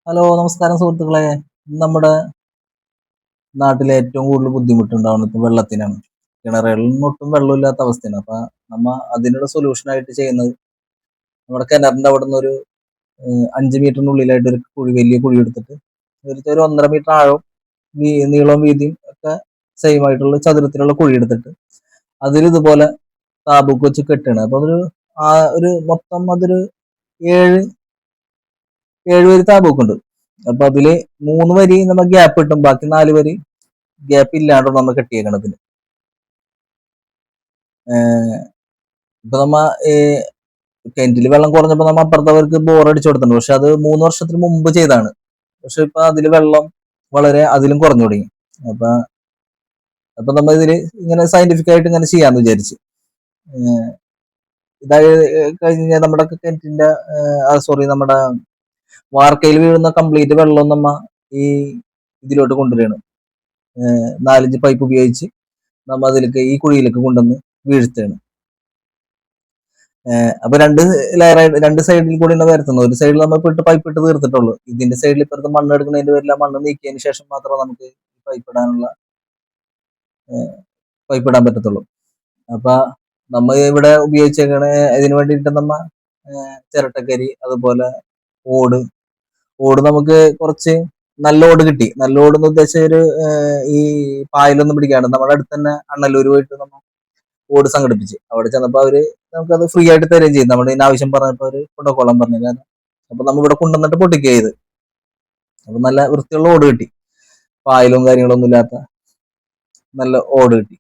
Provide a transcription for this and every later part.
Hello, നമസ്കാരം സുഹൃത്തുക്കളെ. നമ്മുടെ നാട്ടിലെ ഏറ്റവും കൂടുതൽ ബുദ്ധിമുട്ടുണ്ടാവുന്നത് ഇപ്പൊ വെള്ളത്തിനാണ്. കിണറുകളിൽ ഒട്ടും വെള്ളമില്ലാത്ത അവസ്ഥയാണ്. അപ്പൊ നമ്മ അതിനുള്ള സൊല്യൂഷൻ ആയിട്ട് ചെയ്യുന്നത്, നമ്മുടെ കിണറിന്റെ അവിടെ നിന്ന് ഒരു 5 മീറ്ററിനുള്ളിലായിട്ട് ഒരു കുഴി, വലിയ കുഴി എടുത്തിട്ട് ഒരു 1.5 മീറ്റർ ആഴവും നീളവും വീതിയും ഒക്കെ സെയിം ആയിട്ടുള്ള ചതുരത്തിലുള്ള കുഴി എടുത്തിട്ട് അതിൽ ഇതുപോലെ താബൂക്ക് വെച്ച് കെട്ടാണ്. അപ്പൊ ഒരു മൊത്തം അതൊരു ഏഴ് ഏഴ് വരി താബൂക്കുണ്ട്. അപ്പൊ അതില് 3 വരി നമ്മ ഗ്യാപ്പ് കിട്ടും, ബാക്കി 4 വരി ഗ്യാപ്പ് ഇല്ലാണ്ട് നമ്മ കെട്ടിയേക്കണതിന്. ഇപ്പൊ നമ്മ കിണറ്റില് വെള്ളം കുറഞ്ഞപ്പോ നമ്മ അപ്പുറത്തവർക്ക് ബോർ അടിച്ചു കൊടുത്തിട്ടുണ്ട്. പക്ഷെ അത് 3 വർഷത്തിന് മുമ്പ് ചെയ്താണ്. പക്ഷെ ഇപ്പൊ അതില് വെള്ളം വളരെ അതിലും കുറഞ്ഞു തുടങ്ങി. അപ്പൊ അപ്പൊ നമ്മ ഇതില് ഇങ്ങനെ സയന്റിഫിക് ആയിട്ട് ഇങ്ങനെ ചെയ്യാന്ന് വിചാരിച്ച്. ഇതായി കഴിഞ്ഞ നമ്മുടെ കിണറ്റിന്റെ സോറി, നമ്മുടെ വാർക്കയിൽ വീഴുന്ന കംപ്ലീറ്റ് വെള്ളം നമ്മ ഈ ഇതിലോട്ട് കൊണ്ടുവരികയാണ്. 4-5 പൈപ്പ് ഉപയോഗിച്ച് നമ്മ അതിലേക്ക് ഈ കുഴിയിലേക്ക് കൊണ്ടുവന്ന് വീഴ്ത്തുകയാണ്. അപ്പൊ 2 ലെയറായിട്ട് 2 സൈഡിൽ കൂടി വരുത്തുന്നത്. ഒരു സൈഡിൽ നമ്മൾ പൈപ്പ് ഇട്ട് തീർത്തിട്ടുള്ളൂ. ഇതിന്റെ സൈഡിൽ ഇപ്പുറത്ത് മണ്ണ് എടുക്കുന്നതിന്റെ പേരിൽ ആ മണ്ണ് നീക്കിയതിന് ശേഷം മാത്രമേ നമുക്ക് പൈപ്പ് ഇടാൻ പറ്റത്തുള്ളൂ. അപ്പൊ നമ്മ ഇവിടെ ഉപയോഗിച്ചേക്കണ ഇതിനു വേണ്ടിയിട്ട് നമ്മ ചിരട്ടക്കരി, അതുപോലെ ഓട് ഓട് നമുക്ക് കുറച്ച് നല്ല ഓട് കിട്ടി. നല്ല ഓട് എന്ന് ഉദ്ദേശിച്ച ഈ പായലൊന്നും പിടിക്കാണ്ട് നമ്മുടെ അടുത്ത് തന്നെ അണ്ണല്ലൂർ പോയിട്ട് നമ്മൾ ഓട് സംഘടിപ്പിച്ച് അവിടെ ചെന്നപ്പോ നമുക്കത് ഫ്രീ ആയിട്ട് തരുകയും ചെയ്യും. നമ്മുടെ ഇതിന് ആവശ്യം പറഞ്ഞപ്പോ അവര് കൊണ്ടുപോയിക്കോളാൻ പറഞ്ഞു. കാരണം അപ്പൊ നമ്മ ഇവിടെ കൊണ്ടുവന്നിട്ട് പൊട്ടിക്കുക ചെയ്ത്. അപ്പൊ നല്ല വൃത്തിയുള്ള ഓട് കിട്ടി, പായലും കാര്യങ്ങളൊന്നും ഇല്ലാത്ത നല്ല ഓട് കിട്ടി.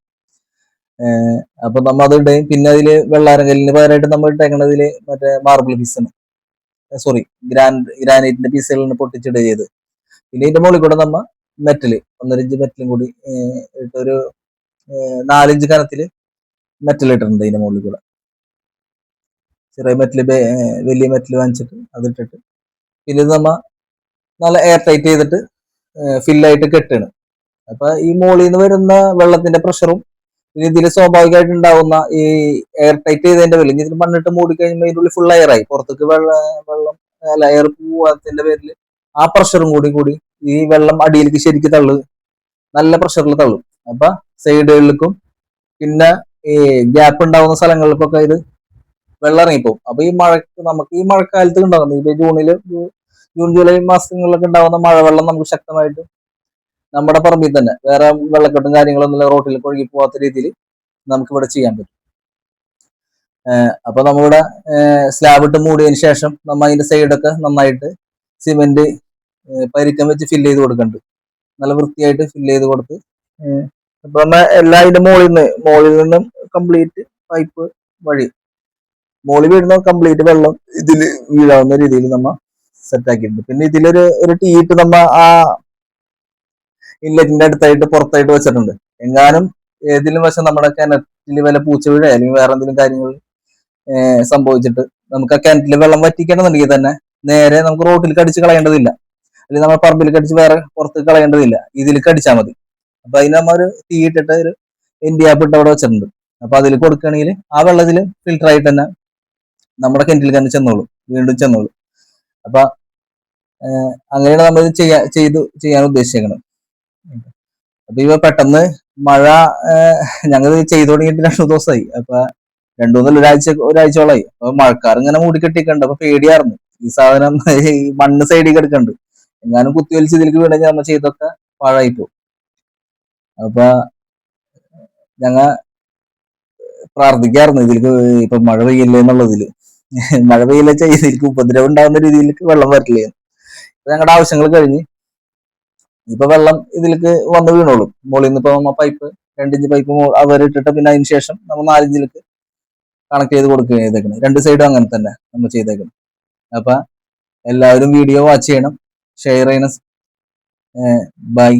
അപ്പൊ നമ്മ അത് ഇടുകയും പിന്നെ അതില് വെള്ളാരങ്കലിന് പകരമായിട്ട് നമ്മൾ ഇട്ടേക്കണതില് മറ്റേ മാർബിൾ പീസാണ്, സോറി ഗ്രാനൈറ്റിന്റെ പീസുകളിൽ പൊട്ടിച്ചിടുക ചെയ്ത്. പിന്നെ ഇതിന്റെ മുകളിൽ കൂടെ നമ്മ മെറ്റല് 1.5 ഇഞ്ച് മെറ്റലും കൂടി ഇട്ടൊരു 4 ഇഞ്ച് കനത്തില് മെറ്റൽ ഇട്ടിട്ടുണ്ട്. ഇതിന്റെ മുകളിൽ കൂടെ ചെറിയ മെറ്റല്, വലിയ മെറ്റല് വാങ്ങിച്ചിട്ട് അതിട്ടിട്ട് പിന്നെ ഇത് നമ്മ നല്ല എയർ ടൈറ്റ് ചെയ്തിട്ട് ഫില്ലായിട്ട് കെട്ടാണ്. അപ്പൊ ഈ മുകളിൽ നിന്ന് വരുന്ന വെള്ളത്തിന്റെ പ്രഷറും പിന്നെ ഇതിൽ സ്വാഭാവികമായിട്ട് ഉണ്ടാവുന്ന ഈ എയർ ടൈറ്റ് ചെയ്തതിന്റെ പേരിൽ ഇതിൽ മണ്ണിട്ട് മൂടി കഴിയുമ്പോൾ ഇതിന്റെ ഉള്ളിൽ ഫുൾ എയറായി പുറത്തേക്ക് വെള്ളം അല്ല എയർ പോവാത്തതിന്റെ പേരിൽ ആ പ്രഷറും കൂടി ഈ വെള്ളം അടിയിലേക്ക് ശരിക്കും നല്ല പ്രഷറിൽ തള്ളും. അപ്പൊ സൈഡുകളിലേക്കും പിന്നെ ഈ ഗ്യാപ്പ് ഉണ്ടാവുന്ന സ്ഥലങ്ങളിലേക്കൊക്കെ ഇത് വെള്ളം ഇറങ്ങിപ്പോകും. അപ്പൊ നമുക്ക് ഈ മഴക്കാലത്ത് ഉണ്ടാകുന്നത് ഇപ്പൊ ജൂൺ ജൂലൈ മാസങ്ങളിലൊക്കെ ഉണ്ടാകുന്ന മഴവെള്ളം നമുക്ക് ശക്തമായിട്ട് നമ്മുടെ പറമ്പിൽ തന്നെ, വേറെ വെള്ളക്കെട്ടും കാര്യങ്ങളൊന്നും റോട്ടിലേക്ക് ഒഴുകി പോകാത്ത രീതിയിൽ നമുക്ക് ഇവിടെ ചെയ്യാൻ പറ്റും. അപ്പൊ നമ്മളിവിടെ സ്ലാബ് ഇട്ട് മൂടിയതിന് ശേഷം നമ്മ അതിന്റെ സൈഡൊക്കെ നന്നായിട്ട് സിമെന്റ് പരിക്കം വെച്ച് ഫില്ല് ചെയ്ത് കൊടുക്കുന്നുണ്ട്. നല്ല വൃത്തിയായിട്ട് ഫില്ല് ചെയ്ത് കൊടുത്ത് അപ്പൊ നമ്മ എല്ലാ ഇതിന്റെ മുകളിൽ നിന്നും കംപ്ലീറ്റ് പൈപ്പ് വഴി മുകളിൽ വീഴുന്ന കംപ്ലീറ്റ് വെള്ളം ഇതിൽ വീഴാവുന്ന രീതിയിൽ നമ്മ സെറ്റ് ആക്കിയിട്ടുണ്ട്. പിന്നെ ഇതിലൊരു ടീയിട്ട് നമ്മ ആ ഇൻലെറ്റിന്റെ അടുത്തായിട്ട് പുറത്തായിട്ട് വെച്ചിട്ടുണ്ട്. എങ്ങാനും ഏതിലും വശം നമ്മുടെ കിണറ്റിൽ വല്ല പൂച്ച വീഴ അല്ലെങ്കിൽ വേറെ എന്തെങ്കിലും കാര്യങ്ങൾ സംഭവിച്ചിട്ട് നമുക്ക് ആ കിണറ്റിൽ വെള്ളം വറ്റിക്കണമെന്നുണ്ടെങ്കിൽ തന്നെ നേരെ നമുക്ക് റോട്ടിൽ അടിച്ച് കളയേണ്ടതില്ല, അല്ലെങ്കിൽ നമ്മൾ പറമ്പിൽ അടിച്ച് വേറെ പുറത്ത് കളയേണ്ടതില്ല, ഇതിലേക്ക് അടിച്ചാൽ മതി. അപ്പൊ അതിന് നമ്മ ഒരു തീയിട്ടിട്ട് ഒരു എൻഡിയാപ്പ് ഇട്ട് അവിടെ വെച്ചിട്ടുണ്ട്. അപ്പൊ അതിൽ കൊടുക്കുകയാണെങ്കിൽ ആ വെള്ളത്തിൽ ഫിൽട്ടർ ആയിട്ട് തന്നെ നമ്മുടെ കിണറ്റിൽ തന്നെ വീണ്ടും ചെന്നോളൂ. അപ്പൊ അങ്ങനെയാണ് നമ്മൾ ചെയ്യാൻ ഉദ്ദേശിച്ചേക്കുന്നത്. അപ്പൊ ഇവ പെട്ടെന്ന് മഴ ഞങ്ങൾ ചെയ്തു തുടങ്ങിയിട്ട് 2 ദിവസമായി. അപ്പൊ 2 ഒരാഴ്ചയോളായി. അപ്പൊ മഴക്കാർ ഇങ്ങനെ മൂടിക്കെട്ടിക്കണ്ട്. അപ്പൊ പേടിയായിരുന്നു ഈ സാധനം ഈ മണ്ണ് സൈഡിൽ കിടക്കണ്ട്, എങ്ങാനും കുത്തിവലിച്ച് ഇതിലേക്ക് വീണെങ്കിൽ നമ്മൾ ചെയ്തൊക്കെ പാഴായിപ്പോ. അപ്പൊ ഞങ്ങ പ്രാർത്ഥിക്കായിരുന്നു ഇതിലേക്ക് ഇപ്പൊ മഴ പെയ്യല്ലേ എന്നുള്ളതില്. മഴ പെയ്യില്ല ഇതിലേക്ക് ഉപദ്രവം ഉണ്ടാകുന്ന രീതിയിലേക്ക് വെള്ളം വരില്ലേ. ഞങ്ങളുടെ ആവശ്യങ്ങൾ കഴിഞ്ഞ് ഇപ്പൊ വെള്ളം ഇതിലേക്ക് വന്ന് വീണോളും. മുകളിൽ നിന്ന് ഇപ്പൊ പൈപ്പ് 2 ഇഞ്ച് പൈപ്പ് അവരിട്ടിട്ട് പിന്നെ അതിന് ശേഷം നമ്മൾ 4 ഇഞ്ചിലേക്ക് കണക്ട് ചെയ്ത് കൊടുക്കുകയാണ് ചെയ്തേക്കുന്നത്. 2 സൈഡും അങ്ങനെ തന്നെ നമ്മൾ ചെയ്തേക്കുന്നത്. അപ്പൊ എല്ലാവരും വീഡിയോ വാച്ച് ചെയ്യണം, ഷെയർ ചെയ്യണം. ബൈ.